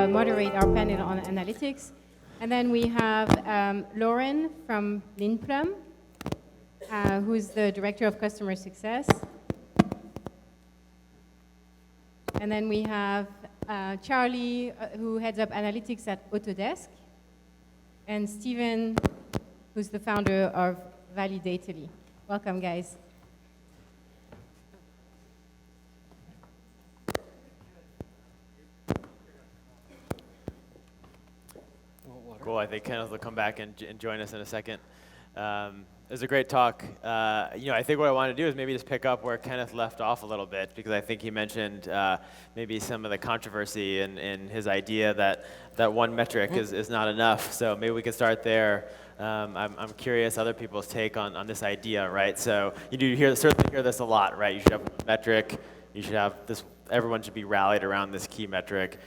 moderate our panel on analytics. And then we have Lauren from Longterm, who's the Director of Customer Success. And then we have Charlie, who heads up analytics at Autodesk, and Steven, who's the founder of Validately. Welcome, guys. Cool. I think Kenneth will come back and join us in a second. It was a great talk. I think what I want to do is maybe just pick up where Kenneth left off a little bit, because I think he mentioned maybe some of the controversy in his idea that one metric is not enough. So maybe we can start there. I'm curious other people's take on this idea, right? So you do certainly hear this a lot, right? You should have one metric. You should have this. Everyone should be rallied around this key metric.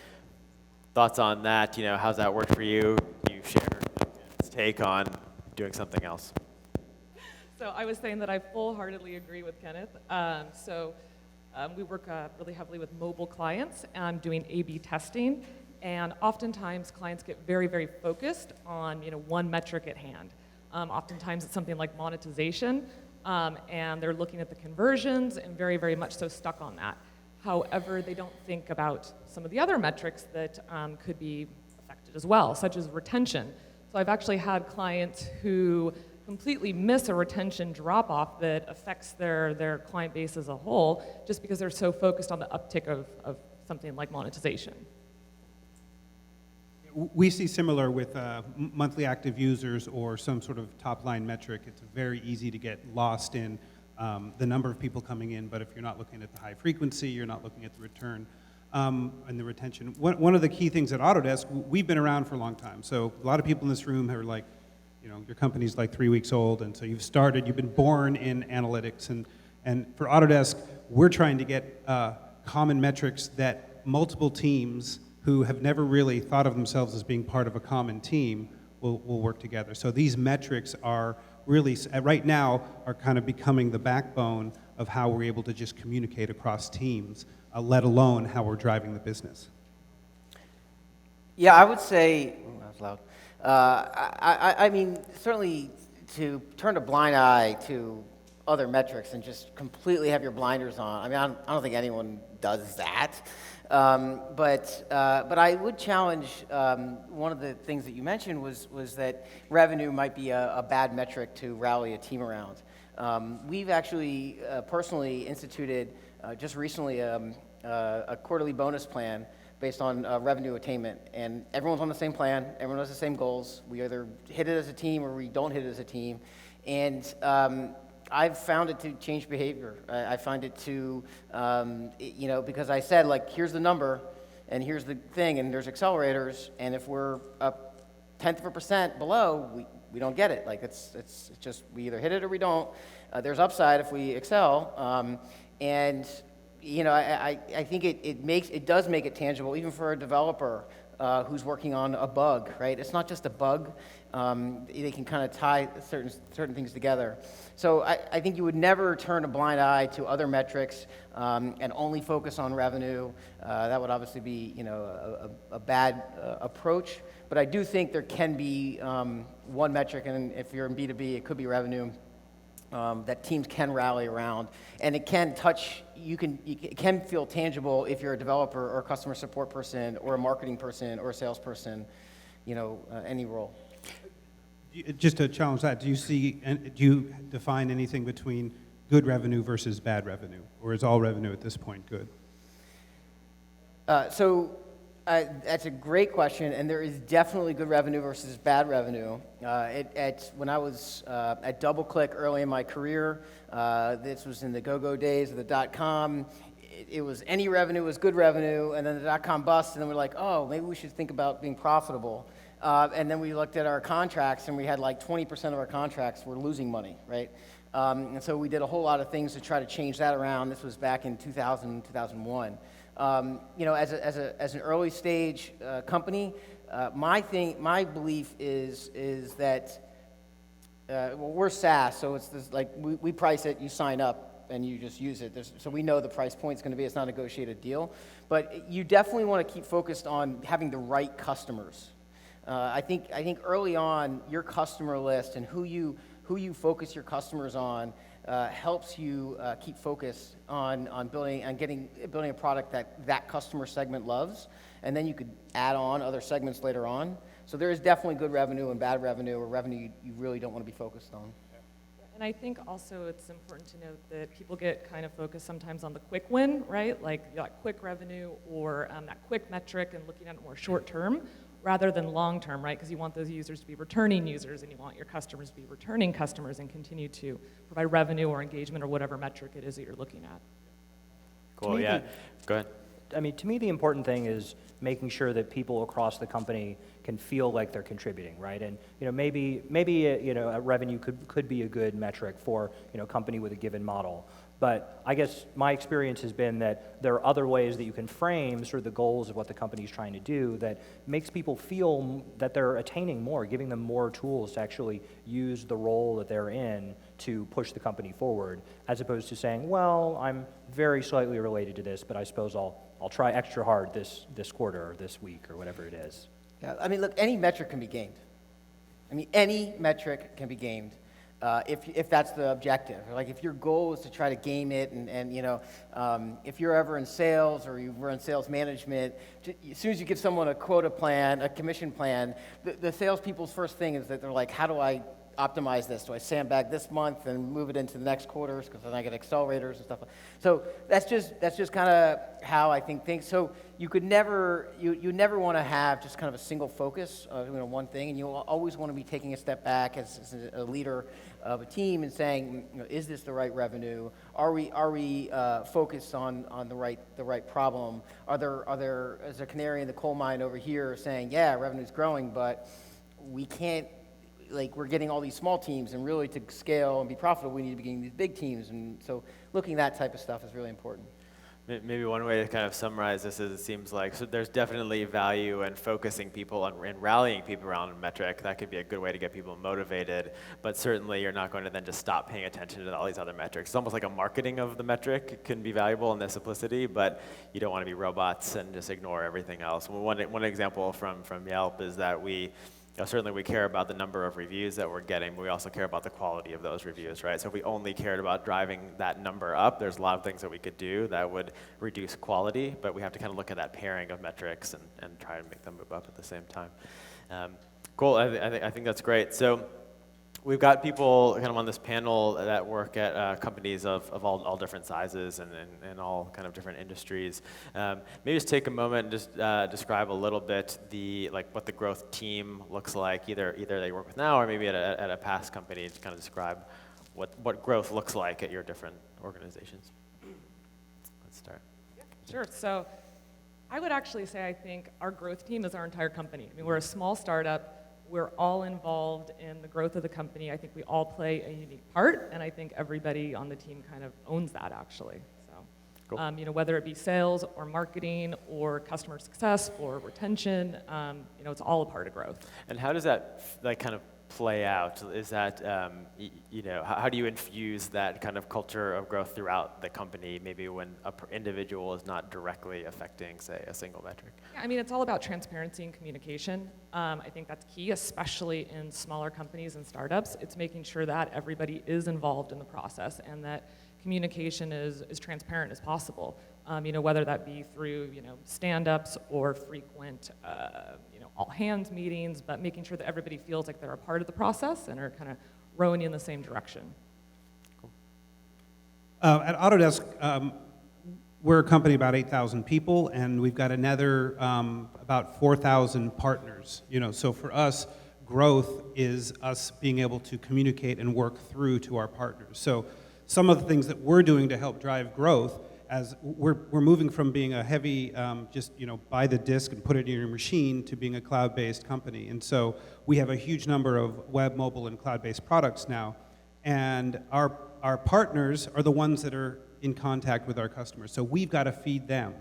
Thoughts on that? How's that work for you? You share his take on doing something else. So I was saying that I full-heartedly agree with Kenneth. We work really heavily with mobile clients and doing A/B testing, and oftentimes clients get very, very focused on one metric at hand. Oftentimes it's something like monetization, and they're looking at the conversions and very, very much so stuck on that. However, they don't think about some of the other metrics that could be affected as well, such as retention. So I've actually had clients who completely miss a retention drop-off that affects their client base as a whole, just because they're so focused on the uptick of something like monetization. We see similar with monthly active users or some sort of top-line metric. It's very easy to get lost in the number of people coming in, but if you're not looking at the high frequency, you're not looking at the return and the retention. One of the key things at Autodesk, we've been around for a long time. So a lot of people in this room are like, your company's like 3 weeks old, and so you've been born in analytics. And for Autodesk, we're trying to get common metrics that multiple teams who have never really thought of themselves as being part of a common team will work together. So these metrics are really, right now, are kind of becoming the backbone of how we're able to just communicate across teams, let alone how we're driving the business. Yeah, I would say, that was loud. I mean, certainly to turn a blind eye to other metrics and just completely have your blinders on. I mean, I don't think anyone does that. But I would challenge, one of the things that you mentioned was that revenue might be a bad metric to rally a team around. We've actually personally instituted just recently a quarterly bonus plan based on revenue attainment, and everyone's on the same plan, everyone has the same goals. We either hit it as a team or we don't hit it as a team, and I've found it to change behavior. I find it to, because I said, like, here's the number, and here's the thing, and there's accelerators, and if we're a 0.1% below, we don't get it. Like, it's just, we either hit it or we don't. There's upside if we excel, and I think it does make it tangible, even for a developer who's working on a bug, right? It's not just a bug. They can kind of tie certain things together. So I think you would never turn a blind eye to other metrics and only focus on revenue. That would obviously be a bad approach. But I do think there can be one metric, and if you're in B2B, it could be revenue. That teams can rally around, and it can touch. It can feel tangible if you're a developer or a customer support person or a marketing person or a salesperson, any role. Just to challenge that, do you define anything between good revenue versus bad revenue, or is all revenue at this point good? That's a great question, and there is definitely good revenue versus bad revenue. When I was at DoubleClick early in my career, this was in the go-go days of the .com. It was any revenue was good revenue, and then the .com bust, and then we're like, oh, maybe we should think about being profitable. And then we looked at our contracts, and we had like 20% of our contracts were losing money, right? And so we did a whole lot of things to try to change that around. This was back in 2000, 2001. As an early stage company, my belief is that we're SaaS, so it's this, like we price it, you sign up, and you just use it. So we know the price point is going to be, it's not a negotiated deal. But you definitely want to keep focused on having the right customers. I think early on, your customer list and who you focus your customers on helps you keep focus on building a product that customer segment loves, and then you could add on other segments later on. So there is definitely good revenue and bad revenue, or revenue you really don't want to be focused on. And I think also it's important to note that people get kind of focused sometimes on the quick win, right? Like that quick revenue or that quick metric, and looking at it more short term rather than long term, right? Because you want those users to be returning users, and you want your customers to be returning customers and continue to provide revenue or engagement or whatever metric it is that you're looking at. Cool, yeah. Go ahead. I mean, to me, the important thing is making sure that people across the company can feel like they're contributing, right? And maybe a revenue could be a good metric for a company with a given model. But I guess my experience has been that there are other ways that you can frame sort of the goals of what the company is trying to do that makes people feel that they're attaining more, giving them more tools to actually use the role that they're in to push the company forward, as opposed to saying, well, I'm very slightly related to this, but I suppose I'll try extra hard this quarter or this week or whatever it is. Yeah, I mean, look, any metric can be gamed. I mean, any metric can be gamed. If that's the objective. Like if your goal is to try to game it and if you're ever in sales or you were in sales management, as soon as you give someone a quota plan, a commission plan, the salespeople's first thing is that they're like, how do I optimize this? Do I sandbag this month and move it into the next quarters because then I get accelerators and stuff? So that's just kind of how I think things. So you never want to have just kind of a single focus, one thing, and you'll always want to be taking a step back as a leader of a team and saying, is this the right revenue? Are we focused on the right problem? Is there a canary in the coal mine over here saying, yeah, revenue's growing, but we can't. Like we're getting all these small teams, and really to scale and be profitable, we need to be getting these big teams. And so looking at that type of stuff is really important. Maybe one way to kind of summarize this is it seems like so there's definitely value in focusing people and rallying people around a metric. That could be a good way to get people motivated, but certainly you're not going to then just stop paying attention to all these other metrics. It's almost like a marketing of the metric. It can be valuable in their simplicity, but you don't want to be robots and just ignore everything else. One example from Yelp is that certainly we care about the number of reviews that we're getting, but we also care about the quality of those reviews, right? So if we only cared about driving that number up, there's a lot of things that we could do that would reduce quality, but we have to kind of look at that pairing of metrics and try to make them move up at the same time. Cool, I think that's great. So we've got people kind of on this panel that work at companies of all different sizes and all kind of different industries. Maybe just take a moment and just describe a little bit what the growth team looks like, either that you work with now or maybe at a past company, to kind of describe what growth looks like at your different organizations. Let's start. Sure. So I would actually say I think our growth team is our entire company. I mean, we're a small startup. We're all involved in the growth of the company. I think we all play a unique part, and I think everybody on the team kind of owns that, actually. So, cool. Whether it be sales or marketing or customer success or retention, it's all a part of growth. And how does that kind of play out? Is that, how do you infuse that kind of culture of growth throughout the company, maybe when an individual is not directly affecting, say, a single metric? Yeah, I mean, it's all about transparency and communication. I think that's key, especially in smaller companies and startups. It's making sure that everybody is involved in the process and that communication is as transparent as possible. Whether that be through, stand-ups or frequent, all hands meetings, but making sure that everybody feels like they're a part of the process and are kind of rowing in the same direction. Cool. At Autodesk, we're a company about 8,000 people, and we've got another about 4,000 partners. So for us, growth is us being able to communicate and work through to our partners. So some of the things that we're doing to help drive growth, as we're moving from being a heavy buy the disk and put it in your machine to being a cloud-based company. And so we have a huge number of web, mobile, and cloud-based products now. And our partners are the ones that are in contact with our customers. So we've got to feed them.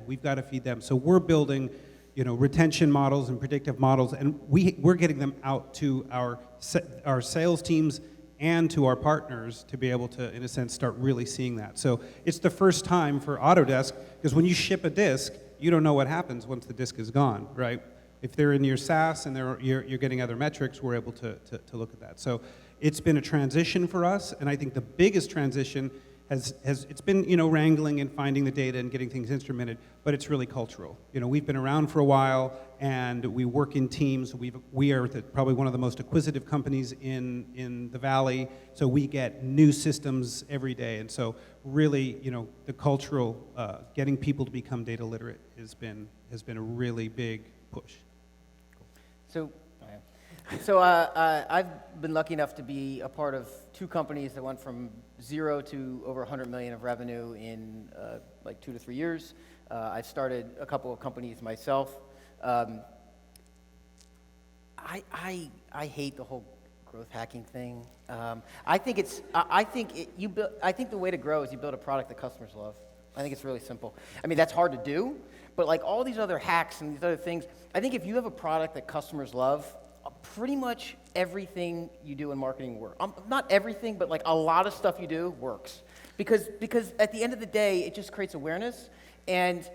So we're building retention models and predictive models, and we're getting them out to our sales teams and to our partners to be able to, in a sense, start really seeing that. So it's the first time for Autodesk, because when you ship a disk, you don't know what happens once the disk is gone, right? If they're in your SaaS and you're getting other metrics, we're able to look at that. So it's been a transition for us, and I think the biggest transition it's been, wrangling and finding the data and getting things instrumented, but it's really cultural. We've been around for a while, and we work in teams. We are probably one of the most acquisitive companies in the Valley, so we get new systems every day. And so really, the cultural, getting people to become data literate has been a really big push. So I've been lucky enough to be a part of 2 companies that went from 0 to over 100 million of revenue in like 2 to 3 years. I've started a couple of companies myself. I hate the whole growth hacking thing. I think the way to grow is you build a product that customers love. I think it's really simple. I mean, that's hard to do, but like all these other hacks and these other things, I think if you have a product that customers love, pretty much everything you do in marketing works. Not everything, but like a lot of stuff you do works. Because at the end of the day, it just creates awareness, and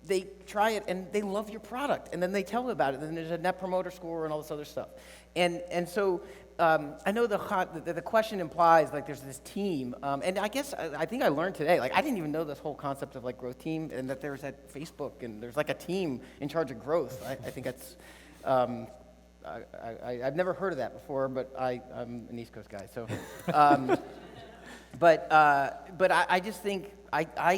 they try it, and they love your product, and then they tell about it, and then there's a net promoter score and all this other stuff. And so I know the question implies like there's this team, and I guess I think I learned today, like I didn't even know this whole concept of like growth team, and that there's at Facebook, and there's like a team in charge of growth. I think that's... I've never heard of that before, but I'm an East Coast guy, so. But I just think I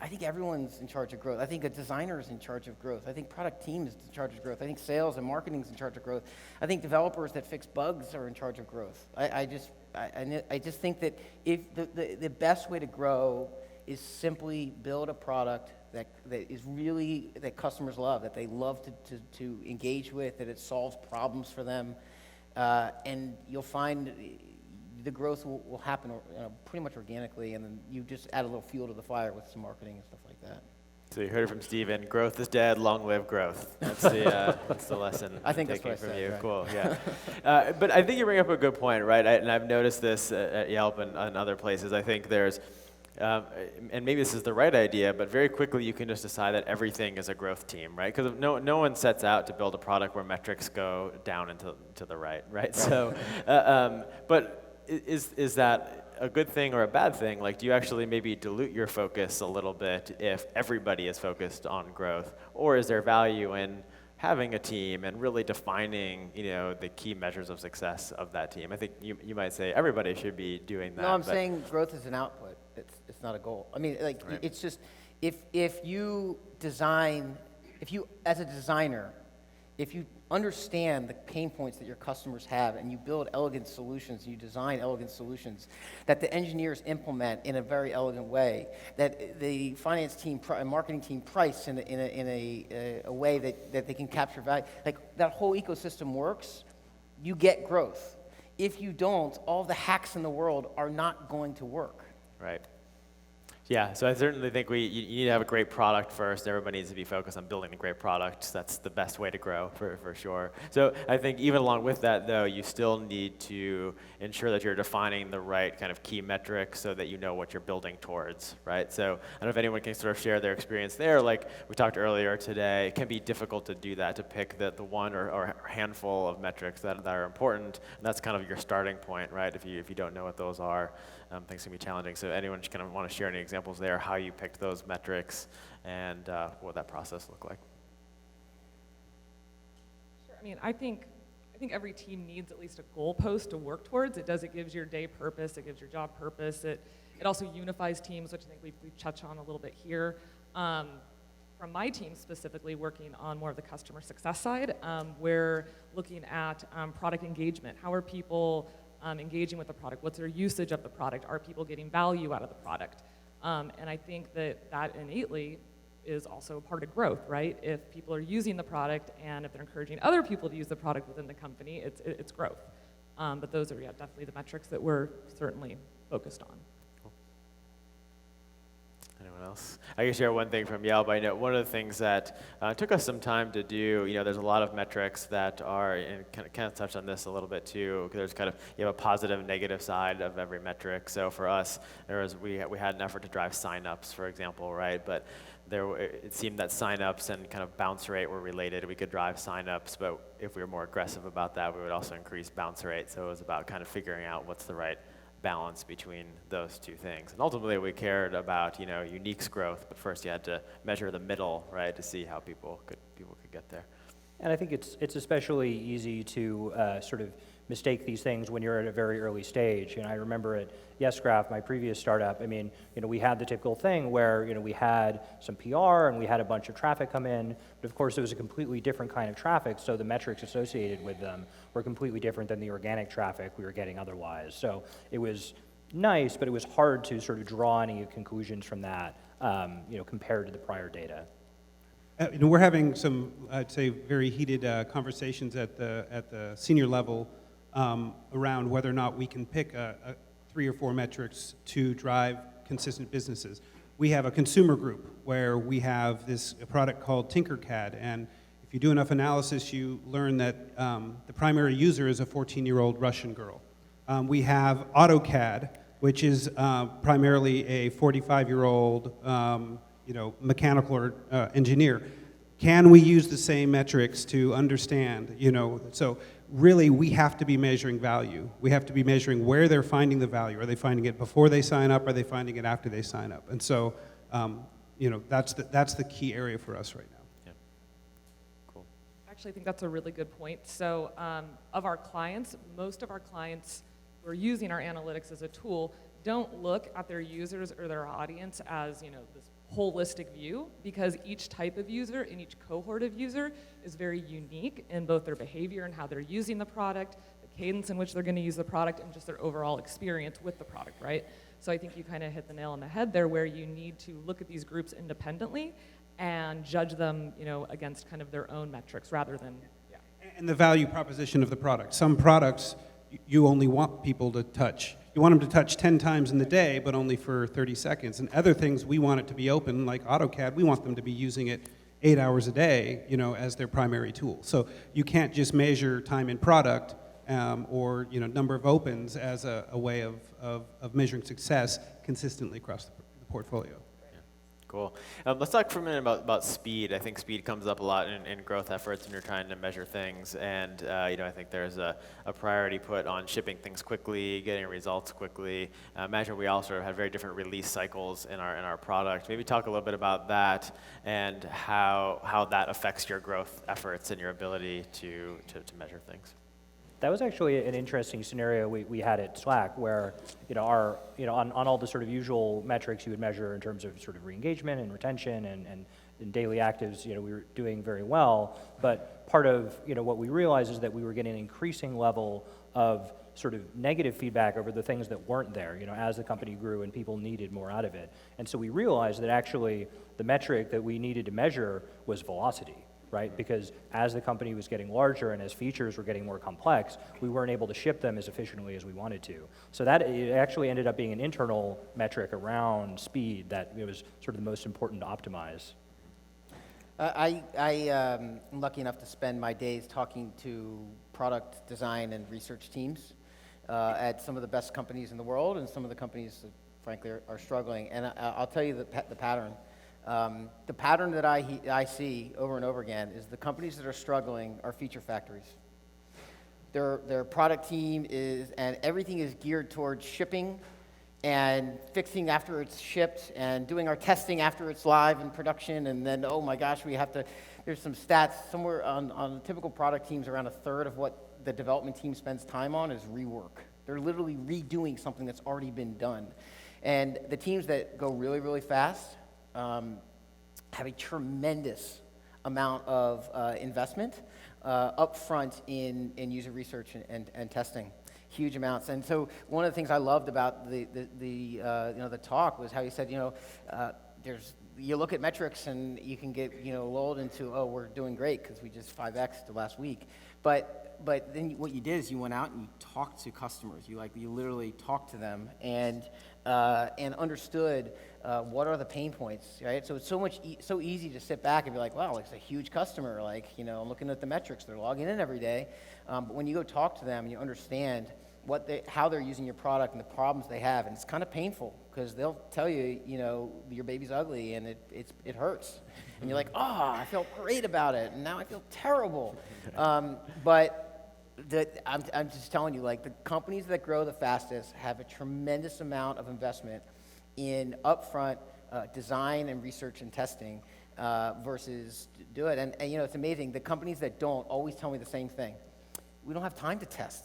think everyone's in charge of growth. I think a designer is in charge of growth. I think product team is in charge of growth. I think sales and marketing is in charge of growth. I think developers that fix bugs are in charge of growth. I just think that if the best way to grow is simply build a product that is really, that customers love, that they love to engage with, that it solves problems for them, and you'll find the growth will happen pretty much organically, and then you just add a little fuel to the fire with some marketing and stuff like that. So you heard it from Steven, growth is dead, long live growth. That's the lesson I think I'm that's what I taking from said, you. right. Cool, yeah. But I think you bring up a good point, right? And I've noticed this at Yelp and other places. I think there's, and maybe this is the right idea, but very quickly you can just decide that everything is a growth team, right? Because no one sets out to build a product where metrics go down and to the right? So, but is that a good thing or a bad thing? Like, do you actually maybe dilute your focus a little bit if everybody is focused on growth? Or is there value in having a team and really defining, the key measures of success of that team? I think you might say everybody should be doing that. No, I'm saying growth is an output. It's not a goal. I mean, like, right. It's just, if you as a designer, if you understand the pain points that your customers have, and you build elegant solutions, you design elegant solutions that the engineers implement in a very elegant way, that the finance team and marketing team price in a way that they can capture value, like that whole ecosystem works, you get growth. If you don't, all the hacks in the world are not going to work. Right. Yeah, so I certainly think you need to have a great product first. Everybody needs to be focused on building a great product. That's the best way to grow, for sure. So I think even along with that, though, you still need to ensure that you're defining the right kind of key metrics so that you know what you're building towards, right? So I don't know if anyone can sort of share their experience there. Like we talked earlier today, it can be difficult to do that, to pick the one or handful of metrics that are important. And that's kind of your starting point, right? If you don't know what those are, things can be challenging. So anyone just kind of want to share any examples there, how you picked those metrics and what that process looked like? Sure. I mean, I think every team needs at least a goalpost to work towards. It gives your day purpose, it gives your job purpose, it also unifies teams, which I think we've touched on a little bit here. From my team specifically, working on more of the customer success side, we're looking at product engagement. How are people engaging with the product? What's their usage of the product? Are people getting value out of the product? And I think that innately is also part of growth, right? If people are using the product and if they're encouraging other people to use the product within the company, it's growth. But those are definitely the metrics that we're certainly focused on. Anyone else? I can share one thing from Yelp. I know one of the things that took us some time to do, there's a lot of metrics that are, and kind of touched on this a little bit too, there's kind of, you have a positive and negative side of every metric. So for us, we had an effort to drive signups, for example, right? But it seemed that signups and kind of bounce rate were related. We could drive signups, but if we were more aggressive about that, we would also increase bounce rate. So it was about kind of figuring out what's the right balance between those two things. And ultimately, we cared about uniques growth, but first you had to measure the middle, right, to see how people could get there. And I think it's especially easy to sort of mistake these things when you're at a very early stage. I remember at YesGraph, my previous startup, we had the typical thing where, we had some PR and we had a bunch of traffic come in, but of course it was a completely different kind of traffic, so the metrics associated with them were completely different than the organic traffic we were getting otherwise. So it was nice, but it was hard to sort of draw any conclusions from that, compared to the prior data. We're having some, I'd say, very heated conversations at the senior level around whether or not we can pick 3 or 4 metrics to drive consistent businesses. We have a consumer group where we have a product called Tinkercad, and if you do enough analysis, you learn that the primary user is a 14-year-old Russian girl. We have AutoCAD, which is primarily a 45-year-old mechanical or engineer. Can we use the same metrics to understand, so really we have to be measuring value. We have to be measuring where they're finding the value. Are they finding it before they sign up? Are they finding it after they sign up? And so, that's the key area for us right now. Yeah. Cool. Actually, I think that's a really good point. So of our clients, most of our clients who are using our analytics as a tool don't look at their users or their audience as, this holistic view, because each type of user and each cohort of user is very unique in both their behavior and how they're using the product, the cadence in which they're going to use the product, and just their overall experience with the product, right? So I think you kind of hit the nail on the head there, where you need to look at these groups independently and judge them, against kind of their own metrics rather than, yeah. And the value proposition of the product. Some products you only want people to touch. You want them to touch 10 times in the day, but only for 30 seconds. And other things, we want it to be open, like AutoCAD. We want them to be using it 8 hours a day, as their primary tool. So you can't just measure time in product or number of opens as a way of measuring success consistently across the portfolio. Cool. Let's talk for a minute about speed. I think speed comes up a lot in growth efforts when you're trying to measure things. And I think there's a priority put on shipping things quickly, getting results quickly. Imagine we also have very different release cycles in our product. Maybe talk a little bit about that and how that affects your growth efforts and your ability to measure things. That was actually an interesting scenario we had at Slack, where on all the sort of usual metrics you would measure in terms of sort of re-engagement and retention and daily actives, we were doing very well. But part of what we realized is that we were getting an increasing level of sort of negative feedback over the things that weren't there, as the company grew and people needed more out of it. And so we realized that actually the metric that we needed to measure was velocity. Right? Because as the company was getting larger and as features were getting more complex, we weren't able to ship them as efficiently as we wanted to. So that it actually ended up being an internal metric around speed that it was sort of the most important to optimize. I am lucky enough to spend my days talking to product design and research teams at some of the best companies in the world, and some of the companies that, frankly, are struggling. And I'll tell you the pattern. The pattern that I see over and over again is the companies that are struggling are feature factories. Their product team and everything is geared towards shipping and fixing after it's shipped and doing our testing after it's live in production, and then, oh my gosh, there's some stats somewhere on typical product teams, around a third of what the development team spends time on is rework. They're literally redoing something that's already been done. And the teams that go really, really fast have a tremendous amount of investment up front in user research and testing, huge amounts. And so one of the things I loved about the talk was how you said, you look at metrics and you can get lulled into, oh, we're doing great because we just 5x'd the last week. But but then what you did is you went out and you talked to customers. You literally talked to them and understood what are the pain points, right? So it's so easy to sit back and be like, wow, it's a huge customer. Like, I'm looking at the metrics. They're logging in every day. But when you go talk to them, you understand how they're using your product and the problems they have, and it's kind of painful because they'll tell you, your baby's ugly and it hurts, and you're like, oh, I felt great about it, and now I feel terrible. But I'm just telling you, like, the companies that grow the fastest have a tremendous amount of investment in upfront design and research and testing versus do it. And it's amazing. The companies that don't always tell me the same thing. We don't have time to test.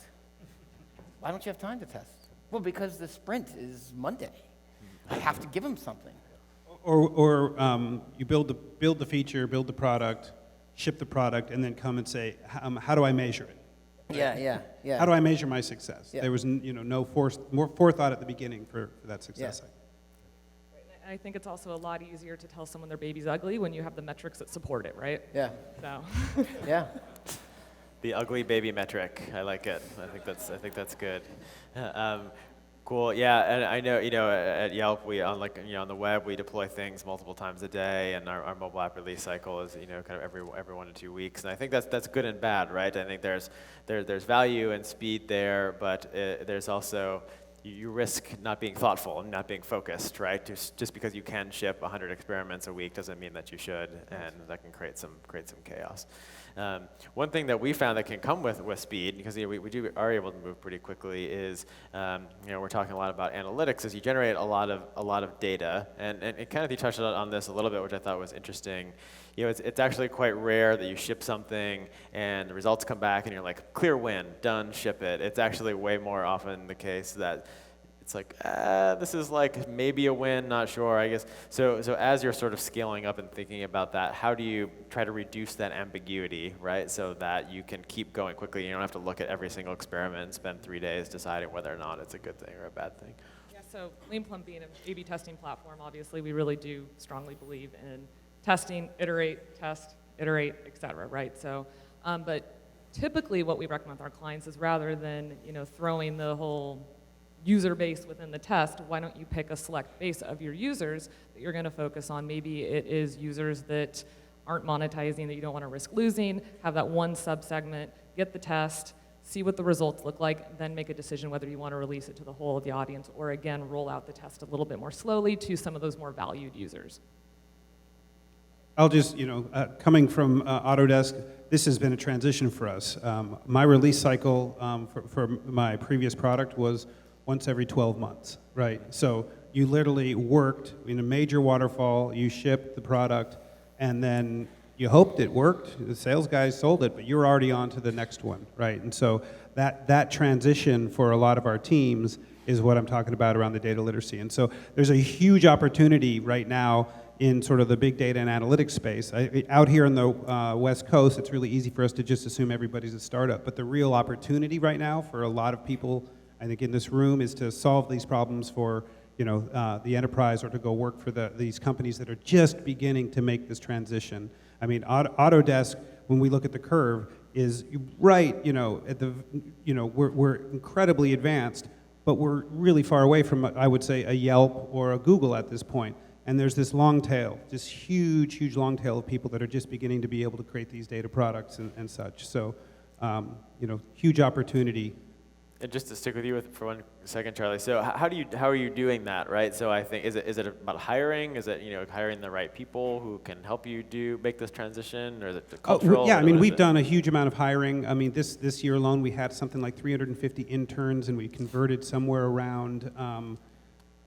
Why don't you have time to test? Well, because the sprint is Monday. I have to give them something. Or you build the feature, build the product, ship the product, and then come and say, how do I measure it? Yeah. How do I measure my success? Yeah. There was more forethought at the beginning for that success. I think it's also a lot easier to tell someone their baby's ugly when you have the metrics that support it, right? Yeah. So. Yeah. The ugly baby metric. I like it. I think that's good. Cool. Yeah, and I know at Yelp we on the web we deploy things multiple times a day, and our mobile app release cycle is kind of every 1 to 2 weeks, and I think that's good and bad, right? I think there's value and speed there, but there's also you risk not being thoughtful and not being focused, right? Just because you can ship 100 experiments a week doesn't mean that you should, and that can create some chaos. One thing that we found that can come with speed, because we are able to move pretty quickly, is we're talking a lot about analytics. Is you generate a lot of data, and Kenneth, you touched on this a little bit, which I thought was interesting. It's actually quite rare that you ship something and the results come back and you're like, clear win, done, ship it. It's actually way more often the case that it's like, this is like maybe a win, not sure, I guess. So as you're sort of scaling up and thinking about that, how do you try to reduce that ambiguity, right? So that you can keep going quickly. You don't have to look at every single experiment and spend 3 days deciding whether or not it's a good thing or a bad thing. Yeah, so Longterm being an A/B testing platform, obviously we really do strongly believe in testing, iterate, test, iterate, et cetera, right? So, but typically what we recommend with our clients is rather than throwing the whole user base within the test, why don't you pick a select base of your users that you're going to focus on? Maybe it is users that aren't monetizing, that you don't want to risk losing, have that one subsegment, get the test, see what the results look like, then make a decision whether you want to release it to the whole of the audience or, again, roll out the test a little bit more slowly to some of those more valued users. I'll just, coming from Autodesk, this has been a transition for us. My release cycle for my previous product was once every 12 months, right? So you literally worked in a major waterfall, you shipped the product, and then you hoped it worked. The sales guys sold it, but you're already on to the next one, right? And so that transition for a lot of our teams is what I'm talking about around the data literacy. And so there's a huge opportunity right now in sort of the big data and analytics space. Out here on the West Coast, it's really easy for us to just assume everybody's a startup, but the real opportunity right now for a lot of people, I think, in this room is to solve these problems for the enterprise or to go work for these companies that are just beginning to make this transition. I mean, Autodesk, when we look at the curve, is right, at the, we're incredibly advanced, but we're really far away from, I would say, a Yelp or a Google at this point. And there's this long tail, this huge, huge long tail of people that are just beginning to be able to create these data products and such. So, huge opportunity. And just to stick with you for 1 second, Charlie. So how are you doing that, right? So I think is it about hiring? Is it hiring the right people who can help you make this transition, or is it the cultural? Yeah, I mean, we've done a huge amount of hiring. I mean, this year alone we had something like 350 interns, and we converted somewhere around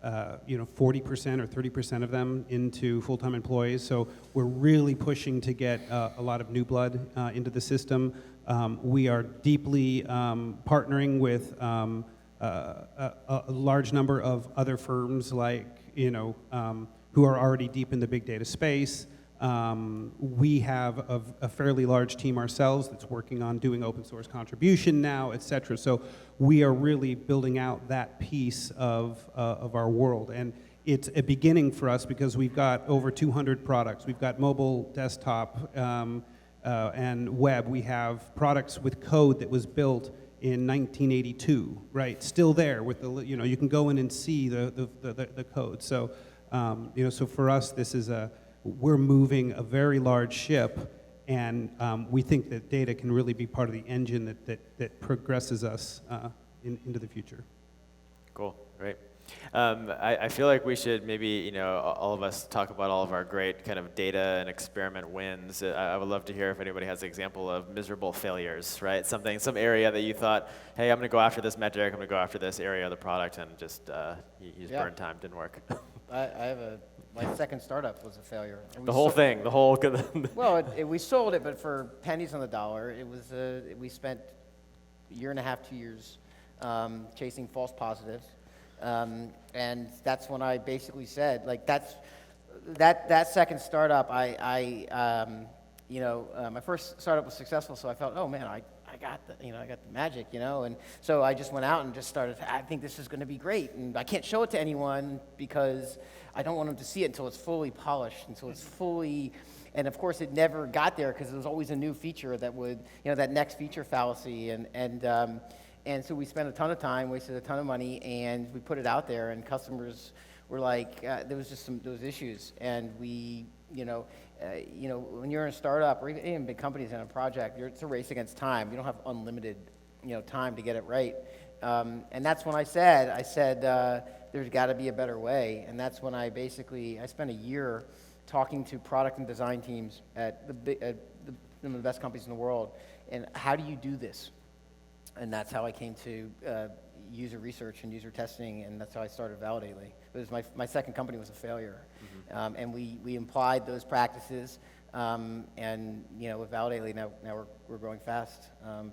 40% or 30% of them into full-time employees. So we're really pushing to get a lot of new blood into the system. We are deeply partnering with a large number of other firms, like who are already deep in the big data space. We have a fairly large team ourselves that's working on doing open source contribution now, et cetera. So we are really building out that piece of our world. And it's a beginning for us because we've got over 200 products. We've got mobile, desktop, and web. We have products with code that was built in 1982, right? Still there with the, you can go in and see the code. So, so for us, this is we're moving a very large ship, and we think that data can really be part of the engine that progresses us into the future. Cool, great. I feel like we should maybe, all of us talk about all of our great kind of data and experiment wins. I would love to hear if anybody has an example of miserable failures, right? Some area that you thought, hey, I'm going to go after this metric, I'm going to go after this area of the product, and just you just burned time, didn't work. I have my second startup was a failure. The whole thing, the whole. Well, we sold it, but for pennies on the dollar. It was we spent a year and a half, 2 years chasing false positives. And that's when I basically said, like, that second startup, my first startup was successful, so I felt, oh man, I got the magic, and so I just went out and just started, I think this is going to be great, and I can't show it to anyone because I don't want them to see it until it's fully polished, until it's fully, and of course it never got there because there was always a new feature that would, that next feature fallacy, and so we spent a ton of time, wasted a ton of money, and we put it out there, and customers were like, there was just those issues, and we, when you're in a startup or even big companies in a project, it's a race against time. You don't have unlimited, time to get it right, and that's when I said, there's got to be a better way, and that's when I spent a year talking to product and design teams at some of the best companies in the world, and how do you do this? And that's how I came to user research and user testing, and that's how I started Validately. It was my second company was a failure, and we applied those practices, and with Validately now we're growing fast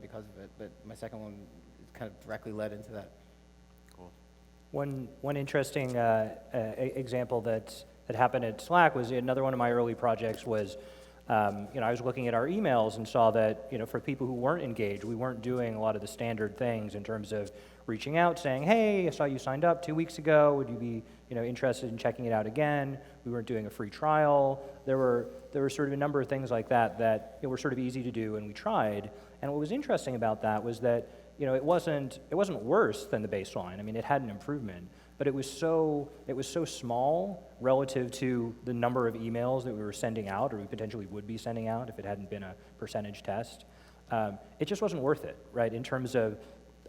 because of it. But my second one kind of directly led into that. Cool. One interesting example that happened at Slack was another one of my early projects was. I was looking at our emails and saw that, for people who weren't engaged, we weren't doing a lot of the standard things in terms of reaching out, saying, hey, I saw you signed up 2 weeks ago. Would you be, interested in checking it out again? We weren't doing a free trial. There were sort of a number of things like that were sort of easy to do, and we tried. And what was interesting about that was that, it wasn't worse than the baseline. I mean, it had an improvement. But it was so small relative to the number of emails that we were sending out, or we potentially would be sending out if it hadn't been a percentage test. It just wasn't worth it, right? In terms of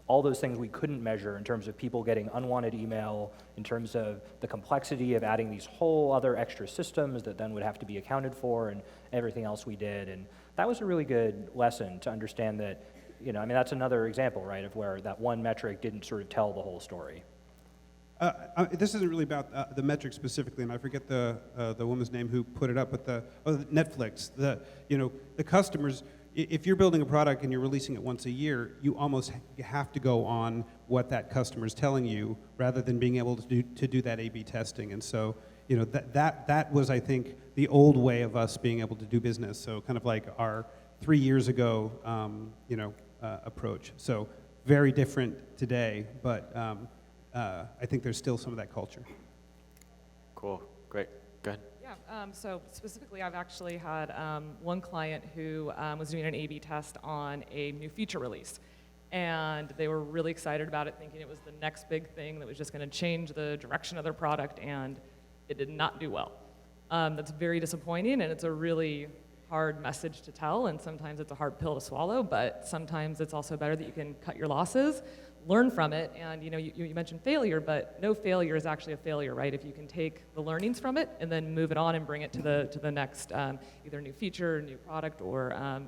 all those things we couldn't measure, in terms of people getting unwanted email, in terms of the complexity of adding these whole other extra systems that then would have to be accounted for, and everything else we did. And that was a really good lesson to understand that, that's another example, right, of where that one metric didn't sort of tell the whole story. This isn't really about the metric specifically, and I forget the woman's name who put it up, but Netflix. The customers. If you're building a product and you're releasing it once a year, you almost have to go on what that customer's telling you, rather than being able to do that A/B testing. And so, that was, I think, the old way of us being able to do business. So kind of like our 3 years ago, approach. So very different today, but. I think there's still some of that culture. Cool, great, go ahead. Yeah, so specifically I've actually had one client who was doing an A/B test on a new feature release. And they were really excited about it, thinking it was the next big thing that was just going to change the direction of their product, and it did not do well. That's very disappointing, and it's a really hard message to tell, and sometimes it's a hard pill to swallow, but sometimes it's also better that you can cut your losses, learn from it, and you mentioned failure, but no failure is actually a failure, right? If you can take the learnings from it and then move it on and bring it to the next either new feature, new product, or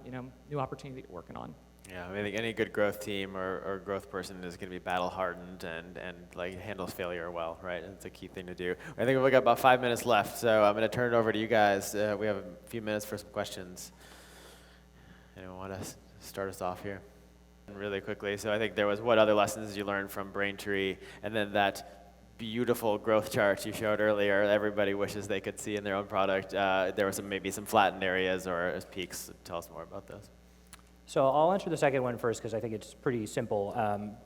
new opportunity that you're working on. Yeah, I think any good growth team or growth person is going to be battle hardened and like handles failure well, right? It's a key thing to do. I think we've got about 5 minutes left, so I'm going to turn it over to you guys. We have a few minutes for some questions. Anyone want to start us off here? Really quickly, so I think there was what other lessons you learned from Braintree, and then that beautiful growth chart you showed earlier, everybody wishes they could see in their own product. There were maybe some flattened areas or peaks. Tell us more about those. So I'll answer the second one first because I think it's pretty simple.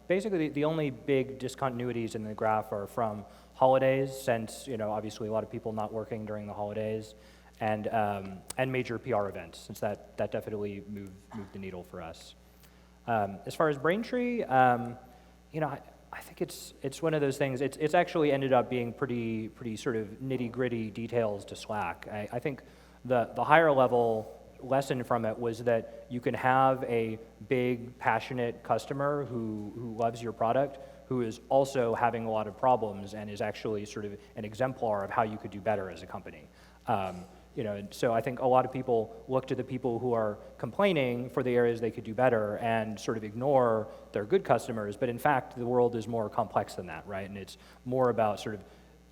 Basically, the only big discontinuities in the graph are from holidays, since obviously a lot of people not working during the holidays. and major PR events, since that definitely moved the needle for us. As far as Braintree, I think it's one of those things. It's actually ended up being pretty sort of nitty-gritty details to Slack. I think the higher level lesson from it was that you can have a big, passionate customer who loves your product, who is also having a lot of problems and is actually sort of an exemplar of how you could do better as a company. And so I think a lot of people look to the people who are complaining for the areas they could do better and sort of ignore their good customers, but in fact, the world is more complex than that, right? And it's more about sort of,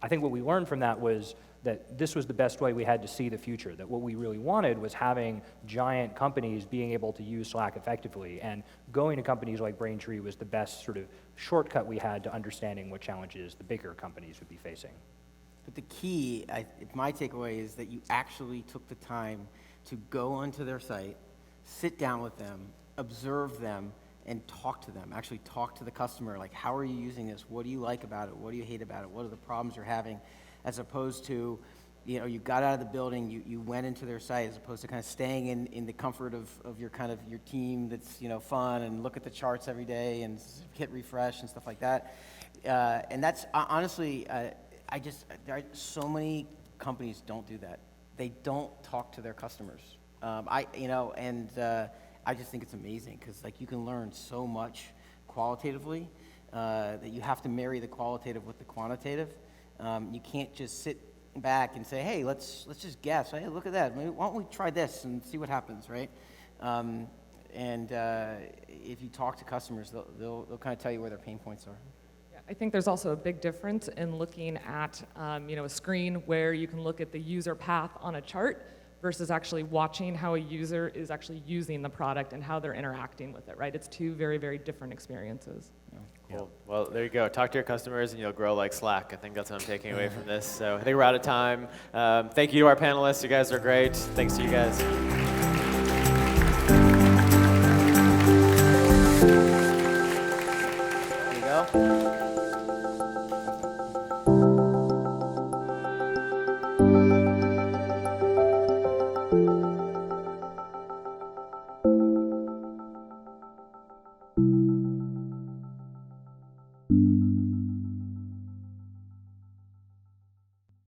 I think what we learned from that was that this was the best way we had to see the future, that what we really wanted was having giant companies being able to use Slack effectively, and going to companies like Braintree was the best sort of shortcut we had to understanding what challenges the bigger companies would be facing. But the key, my takeaway is that you actually took the time to go onto their site, sit down with them, observe them, and talk to them. Actually talk to the customer, like, how are you using this? What do you like about it? What do you hate about it? What are the problems you're having? As opposed to, you got out of the building, you went into their site, as opposed to kind of staying in the comfort of your kind of your team that's, fun, and look at the charts every day and hit refresh and stuff like that. And that's honestly, there are so many companies don't do that. They don't talk to their customers. I just think it's amazing, because like you can learn so much qualitatively that you have to marry the qualitative with the quantitative. You can't just sit back and say, hey, let's just guess. Hey, look at that. Maybe, why don't we try this and see what happens, right? If you talk to customers, they'll kind of tell you where their pain points are. I think there's also a big difference in looking at a screen where you can look at the user path on a chart versus actually watching how a user is actually using the product and how they're interacting with it, right? It's two very, very different experiences. Cool. Well, there you go. Talk to your customers and you'll grow like Slack. I think that's what I'm taking away from this. So I think we're out of time. Thank you to our panelists. You guys are great. Thanks to you guys.